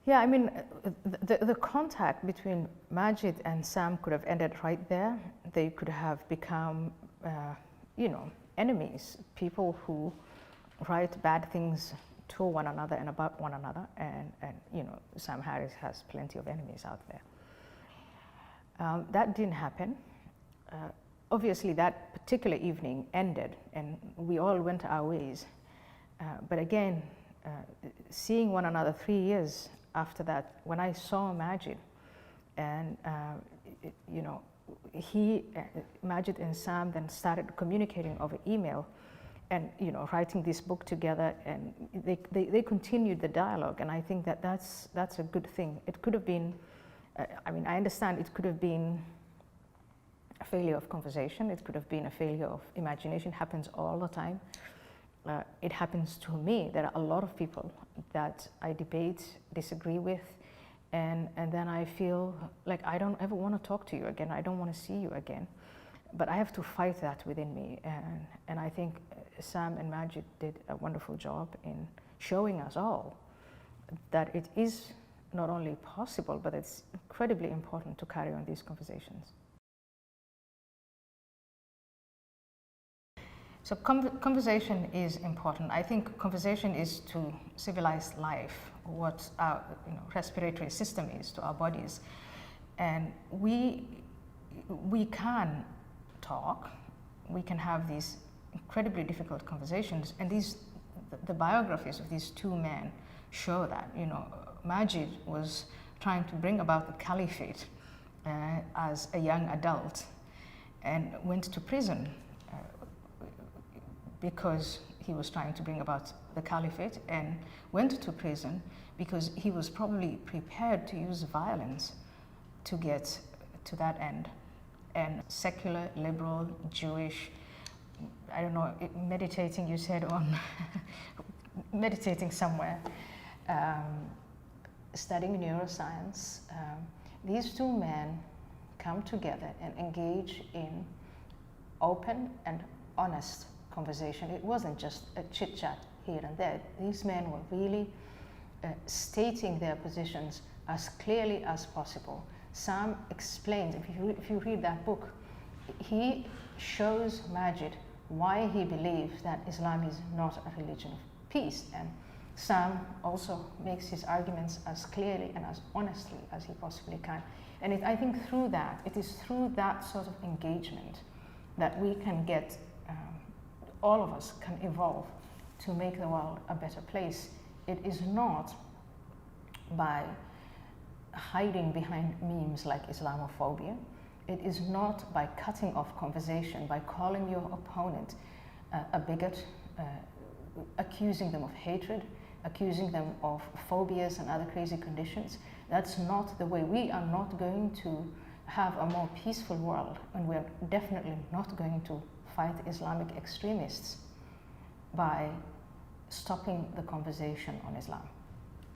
Yeah, I mean, the contact between Maajid and Sam could have ended right there. They could have become, enemies, people who write bad things to one another and about one another. And Sam Harris has plenty of enemies out there. That didn't happen. Obviously, that particular evening ended, and we all went our ways. But again, seeing one another 3 years after that, when I saw Maajid, and Maajid and Sam then started communicating over email, and writing this book together, and they continued the dialogue, and I think that's a good thing. It could have been, I understand it could have been a failure of conversation. It could have been a failure of imagination. It happens all the time. It happens to me. There are a lot of people that I debate, disagree with, and then I feel like I don't ever want to talk to you again. I don't want to see you again. But I have to fight that within me. And I think Sam and Maajid did a wonderful job in showing us all that it is not only possible, but it's incredibly important to carry on these conversations. So conversation is important. I think conversation is to civilized life what our respiratory system is to our bodies. And we can talk, we can have these incredibly difficult conversations, and the biographies of these two men show that. Maajid was trying to bring about the caliphate as a young adult and went to prison because he was trying to bring about the caliphate, and went to prison because he was probably prepared to use violence to get to that end. And secular, liberal, Jewish, I don't know, meditating, you said, on meditating somewhere, studying neuroscience, these two men come together and engage in open and honest conversation. It wasn't just a chit-chat here and there. These men were really stating their positions as clearly as possible. Sam explains, if you read that book, he shows Maajid why he believes that Islam is not a religion of peace. And Sam also makes his arguments as clearly and as honestly as he possibly can. And I think it is through that sort of engagement that we can get, all of us can evolve to make the world a better place. It is not by hiding behind memes like Islamophobia. It is not by cutting off conversation, by calling your opponent a bigot, accusing them of hatred, accusing them of phobias and other crazy conditions. That's not the way. We are not going to have a more peaceful world, and we're definitely not going to fight Islamic extremists by stopping the conversation on Islam.